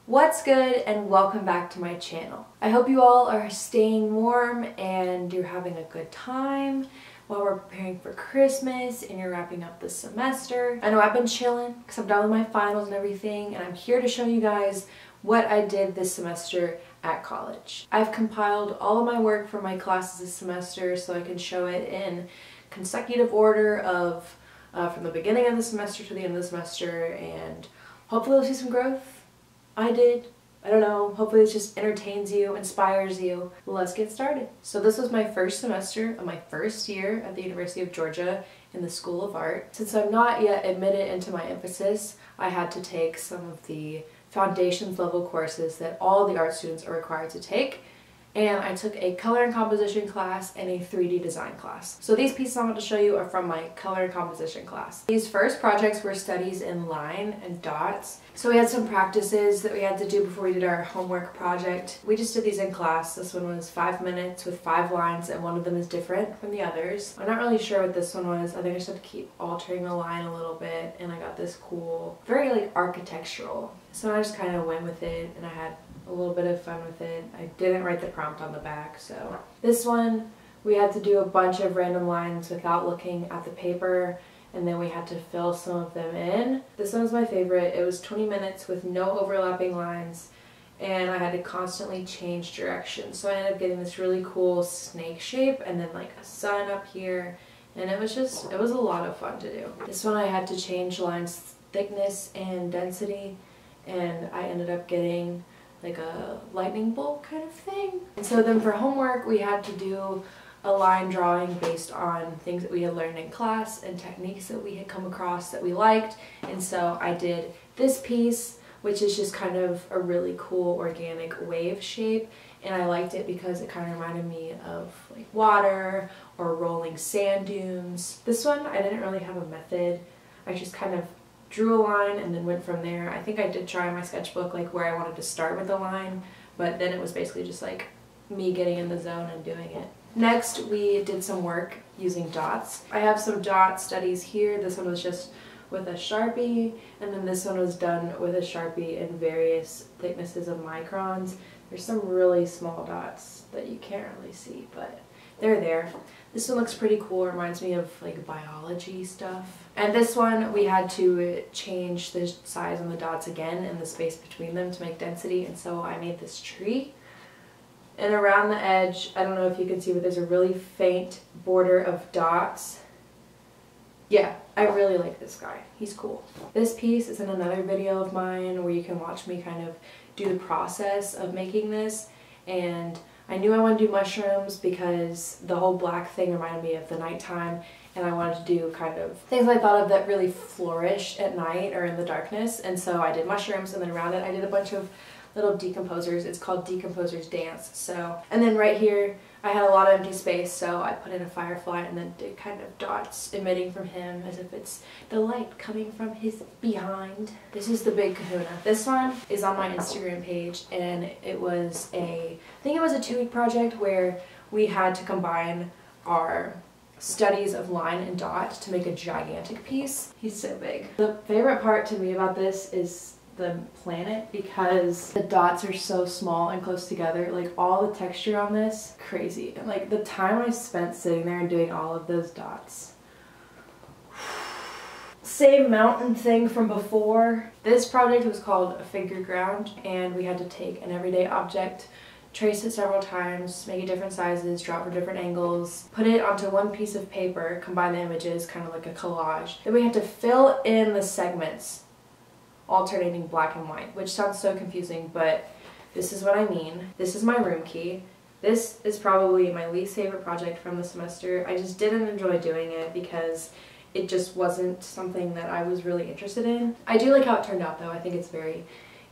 What's good, and welcome back to my channel. I hope you all are staying warm and you're having a good time while we're preparing for Christmas and you're wrapping up the semester. I know I've been chilling because I'm done with my finals and everything, and I'm here to show you guys what I did this semester at college. I've compiled all of my work for my classes this semester so I can show it in consecutive order of from the beginning of the semester to the end of the semester, and hopefully we'll see some growth. I did. I don't know. Hopefully it just entertains you, inspires you. Let's get started. So this was my first semester of my first year at the University of Georgia in the School of Art. Since I'm not yet admitted into my emphasis, I had to take some of the foundations level courses that all the art students are required to take. And I took a color and composition class and a 3D design class. So these pieces I'm about to show you are from my color and composition class. These first projects were studies in line and dots. So we had some practices that we had to do before we did our homework project. We just did these in class. This one was 5 minutes with 5 lines, and one of them is different from the others. I'm not really sure what this one was. I think I just had to keep altering the line a little bit, and I got this cool, very like architectural. So I just kind of went with it, and I had a little bit of fun with it. I didn't write the prompt on the back, so. This one, we had to do a bunch of random lines without looking at the paper, and then we had to fill some of them in. This one was my favorite. It was 20 minutes with no overlapping lines, and I had to constantly change direction. So I ended up getting this really cool snake shape and then like a sun up here, and it was a lot of fun to do. This one I had to change lines thickness and density, and I ended up getting like a lightning bolt kind of thing. And so then for homework we had to do a line drawing based on things that we had learned in class and techniques that we had come across that we liked. And so I did this piece, which is just kind of a really cool organic wave shape, and I liked it because it kind of reminded me of like water or rolling sand dunes. This one I didn't really have a method. I just kind of drew a line and then went from there. I think I did try in my sketchbook like where I wanted to start with the line, but then it was basically just like me getting in the zone and doing it. Next, we did some work using dots. I have some dot studies here. This one was just with a Sharpie, and then this one was done with a Sharpie in various thicknesses of microns. There's some really small dots that you can't really see, but they're there. This one looks pretty cool. It reminds me of like biology stuff. And this one we had to change the size on the dots again and the space between them to make density, and so I made this tree. And around the edge, I don't know if you can see, but there's a really faint border of dots. Yeah, I really like this guy. He's cool. This piece is in another video of mine where you can watch me kind of do the process of making this, and I knew I wanted to do mushrooms because the whole black thing reminded me of the nighttime, and I wanted to do kind of things I thought of that really flourish at night or in the darkness, and so I did mushrooms, and then around it I did a bunch of little decomposers. It's called Decomposer's Dance. So, and then right here I had a lot of empty space, so I put in a firefly and then did kind of dots emitting from him as if it's the light coming from his behind. This is the big kahuna. This one is on my Instagram page, and it was I think it was a 2-week project where we had to combine our studies of line and dot to make a gigantic piece. He's so big. The favorite part to me about this is the planet, because the dots are so small and close together. Like all the texture on this, crazy. And like the time I spent sitting there and doing all of those dots. Same mountain thing from before. This project was called a figure ground, and we had to take an everyday object, trace it several times, make it different sizes, draw it from different angles, put it onto one piece of paper, combine the images, kind of like a collage. Then we had to fill in the segments alternating black and white, which sounds so confusing, but this is what I mean. This is my room key. This is probably my least favorite project from the semester. I just didn't enjoy doing it because it just wasn't something that I was really interested in. I do like how it turned out though. I think it's very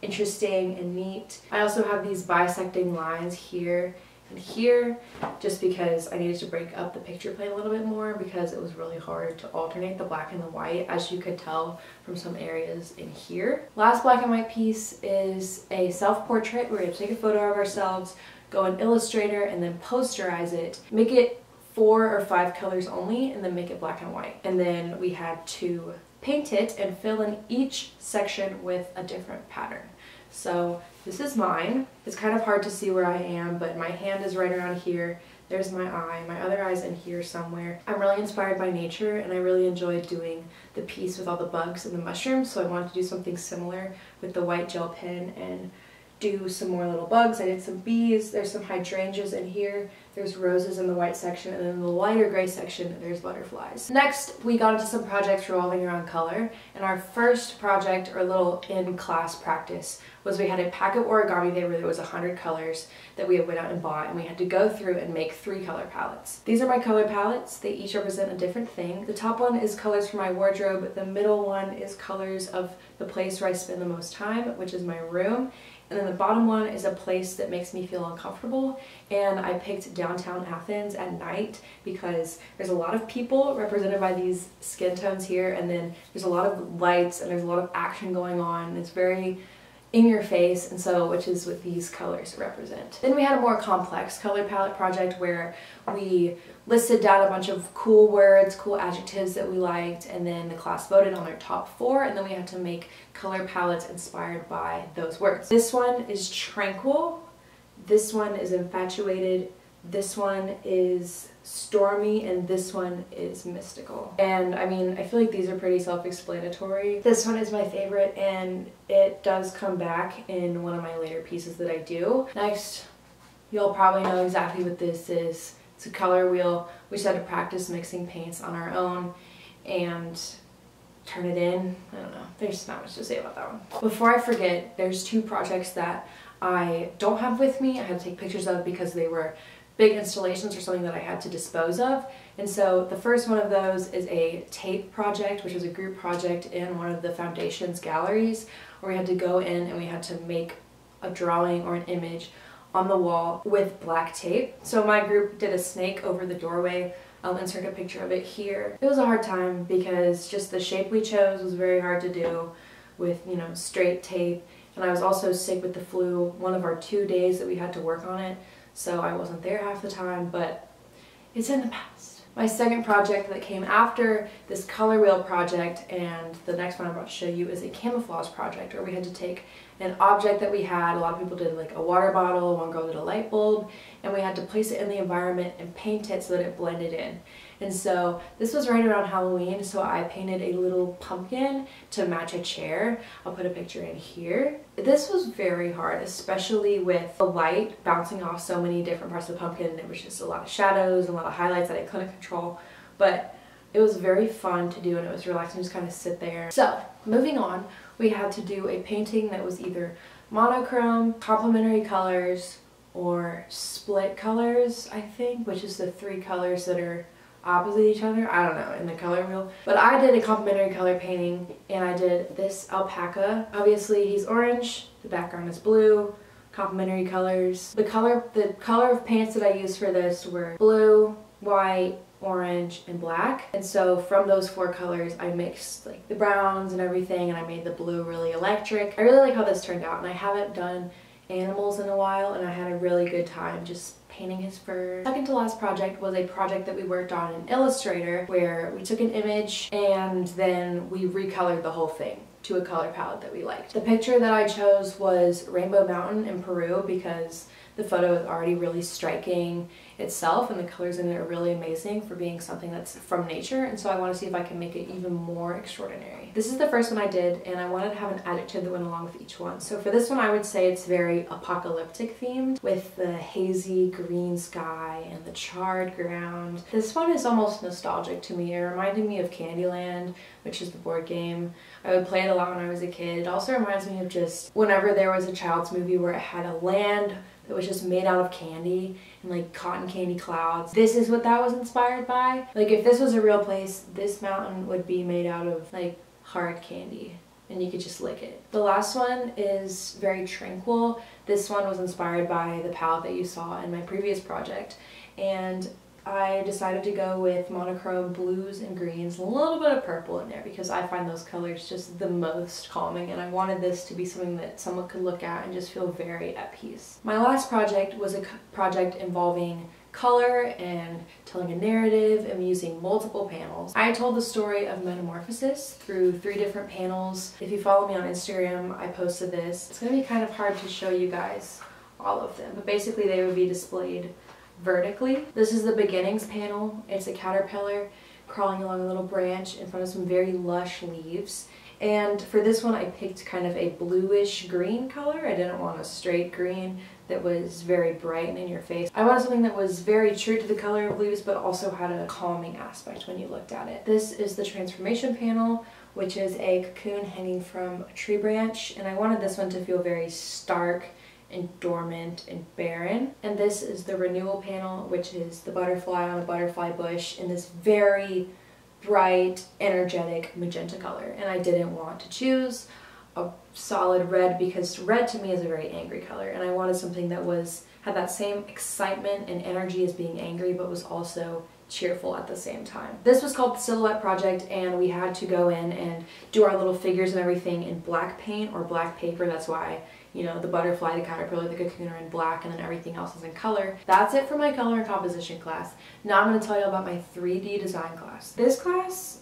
interesting and neat. I also have these bisecting lines here and here, just because I needed to break up the picture plane a little bit more because it was really hard to alternate the black and the white, as you could tell from some areas in here. Last black and white piece is a self-portrait where we have to take a photo of ourselves, go in Illustrator, and then posterize it, make it 4 or 5 colors only, and then make it black and white. And then we had to paint it and fill in each section with a different pattern. So this is mine. It's kind of hard to see where I am, but my hand is right around here. There's my eye. My other eye's in here somewhere. I'm really inspired by nature, and I really enjoyed doing the piece with all the bugs and the mushrooms, so I wanted to do something similar with the white gel pen and do some more little bugs. I did some bees. There's some hydrangeas in here. There's roses in the white section, and then in the lighter gray section there's butterflies. Next, we got into some projects revolving around color, and our first project, or little in-class practice, was we had a pack of origami there where there was 100 colors that we went out and bought, and we had to go through and make 3 color palettes. These are my color palettes. They each represent a different thing. The top one is colors for my wardrobe. The middle one is colors of the place where I spend the most time, which is my room. And then the bottom one is a place that makes me feel uncomfortable, and I picked downtown Athens at night because there's a lot of people represented by these skin tones here, and then there's a lot of lights and there's a lot of action going on. It's very in your face, and so which is what these colors represent. Then we had a more complex color palette project where we listed down a bunch of cool words, cool adjectives that we liked, and then the class voted on their top 4, and then we had to make color palettes inspired by those words. This one is tranquil, this one is infatuated, this one is stormy, and this one is mystical. And I mean, I feel like these are pretty self-explanatory. This one is my favorite, and it does come back in one of my later pieces that I do. Next, you'll probably know exactly what this is. It's a color wheel. We just had to practice mixing paints on our own and turn it in. I don't know, there's not much to say about that one. Before I forget, there's 2 projects that I don't have with me. I had to take pictures of because they were big installations or something that I had to dispose of. And so the first one of those is a tape project, which was a group project in one of the foundation's galleries, where we had to go in and we had to make a drawing or an image on the wall with black tape. So my group did a snake over the doorway. I'll insert a picture of it here. It was a hard time because just the shape we chose was very hard to do with, you know, straight tape. And I was also sick with the flu one of our 2 days that we had to work on it. So I wasn't there half the time, but it's in the past. My second project that came after this color wheel project and the next one I'm about to show you is a camouflage project where we had to take an object that we had. A lot of people did like a water bottle, one girl did a light bulb, and we had to place it in the environment and paint it so that it blended in. And so this was right around Halloween, so I painted a little pumpkin to match a chair. I'll put a picture in here. This was very hard, especially with the light bouncing off so many different parts of the pumpkin. There was just a lot of shadows and a lot of highlights that I couldn't control, but it was very fun to do and it was relaxing to just kind of sit there. So moving on, we had to do a painting that was either monochrome, complementary colors, or split colors, I think, which is the 3 colors that are opposite each other. I don't know, in the color wheel. But I did a complementary color painting, and I did this alpaca. Obviously he's orange, the background is blue, complementary colors. The color of paints that I used for this were blue, white, orange, and black. And so from those 4 colors I mixed like the browns and everything, and I made the blue really electric. I really like how this turned out, and I haven't done animals in a while, and I had a really good time just painting his fur. Second to last project was a project that we worked on in Illustrator where we took an image and then we recolored the whole thing to a color palette that we liked. The picture that I chose was Rainbow Mountain in Peru because the photo is already really striking itself and the colors in it are really amazing for being something that's from nature, and so I want to see if I can make it even more extraordinary. This is the first one I did, and I wanted to have an adjective that went along with each one. So for this one I would say it's very apocalyptic themed with the hazy green sky and the charred ground. This one is almost nostalgic to me. It reminded me of Candyland, which is the board game. I would play it a lot when I was a kid. It also reminds me of just whenever there was a child's movie where it had a land that was just made out of candy and like cotton candy clouds. This is what that was inspired by. Like if this was a real place, this mountain would be made out of like hard candy and you could just lick it. The last one is very tranquil. This one was inspired by the palette that you saw in my previous project, and I decided to go with monochrome blues and greens, a little bit of purple in there because I find those colors just the most calming, and I wanted this to be something that someone could look at and just feel very at peace. My last project was a project involving color and telling a narrative and using multiple panels. I told the story of metamorphosis through 3 different panels. If you follow me on Instagram, I posted this. It's going to be kind of hard to show you guys all of them, but basically they would be displayed vertically. This is the beginnings panel. It's a caterpillar crawling along a little branch in front of some very lush leaves. And for this one I picked kind of a bluish green color. I didn't want a straight green that was very bright and in your face. I wanted something that was very true to the color of leaves but also had a calming aspect when you looked at it. This is the transformation panel, which is a cocoon hanging from a tree branch, and I wanted this one to feel very stark and dormant and barren. And this is the renewal panel, which is the butterfly on a butterfly bush in this very bright, energetic magenta color. And I didn't want to choose a solid red because red to me is a very angry color, and I wanted something that had that same excitement and energy as being angry but was also cheerful at the same time. This was called the Silhouette Project, and we had to go in and do our little figures and everything in black paint or black paper. That's why, you know, the butterfly, the caterpillar, the cocoon are in black, and then everything else is in color. That's it for my color and composition class. Now I'm going to tell you about my 3D design class. This class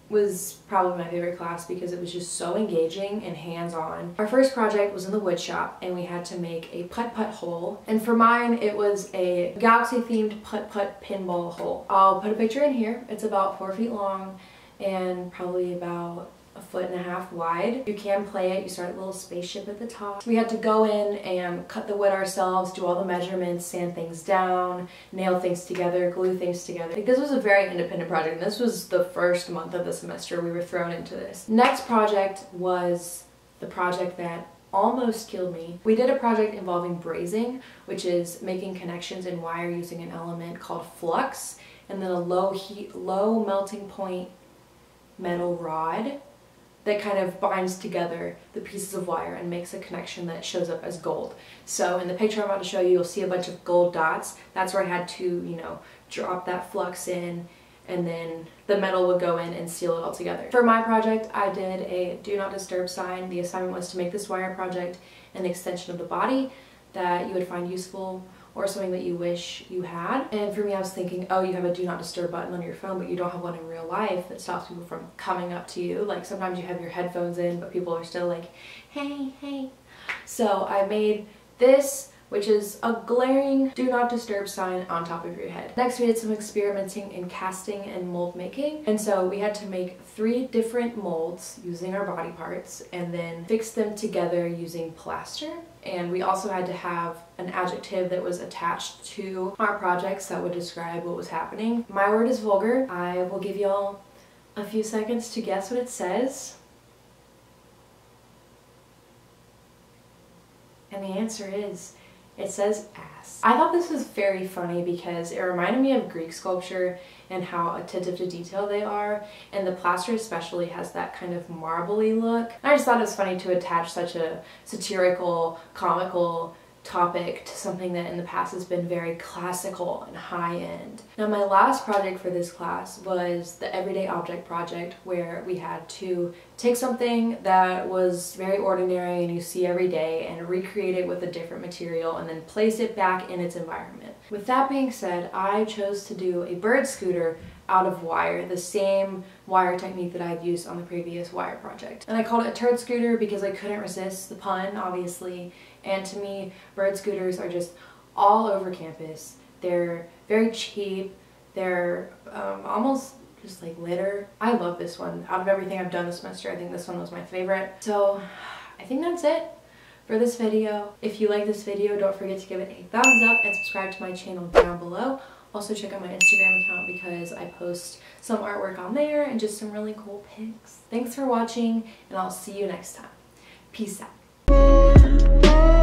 was probably my favorite class because it was just so engaging and hands-on. Our first project was in the wood shop, and we had to make a putt-putt hole. And for mine, it was a galaxy-themed putt-putt pinball hole. I'll put a picture in here. It's about 4 feet long and probably about 1.5 feet wide. You can play it. You start a little spaceship at the top. We had to go in and cut the wood ourselves, do all the measurements, sand things down, nail things together, glue things together. Like, this was a very independent project, and this was the first month of the semester we were thrown into this. Next project was the project that almost killed me. We did a project involving brazing, which is making connections in wire using an element called flux, and then a low melting point metal rod that kind of binds together the pieces of wire and makes a connection that shows up as gold. So in the picture I'm about to show you, you'll see a bunch of gold dots. That's where I had to, you know, drop that flux in, and then the metal would go in and seal it all together. For my project, I did a do not disturb sign. The assignment was to make this wire project an extension of the body that you would find useful or something that you wish you had. And for me, I was thinking, oh, you have a do not disturb button on your phone, but you don't have one in real life that stops people from coming up to you. Like, sometimes you have your headphones in, but people are still like, hey, hey. So I made this, which is a glaring do not disturb sign on top of your head. Next, we did some experimenting in casting and mold making. And so we had to make 3 different molds using our body parts and then fix them together using plaster. And we also had to have an adjective that was attached to our projects that would describe what was happening. My word is vulgar. I will give y'all a few seconds to guess what it says. And the answer is, it says ass. I thought this was very funny because it reminded me of Greek sculpture and how attentive to detail they are, and the plaster especially has that kind of marbly look. I just thought it was funny to attach such a satirical, comical topic to something that in the past has been very classical and high-end. Now, my last project for this class was the everyday object project, where we had to take something that was very ordinary and you see every day and recreate it with a different material and then place it back in its environment. With that being said, I chose to do a bird scooter out of wire, the same wire technique that I had used on the previous wire project. And I called it a turd scooter because I couldn't resist the pun, obviously. And to me, bird scooters are just all over campus. They're very cheap. They're almost just like litter. I love this one. Out of everything I've done this semester, I think this one was my favorite. So I think that's it for this video. If you like this video, don't forget to give it a thumbs up and subscribe to my channel down below. Also check out my Instagram account because I post some artwork on there and just some really cool pics. Thanks for watching, and I'll see you next time. Peace out.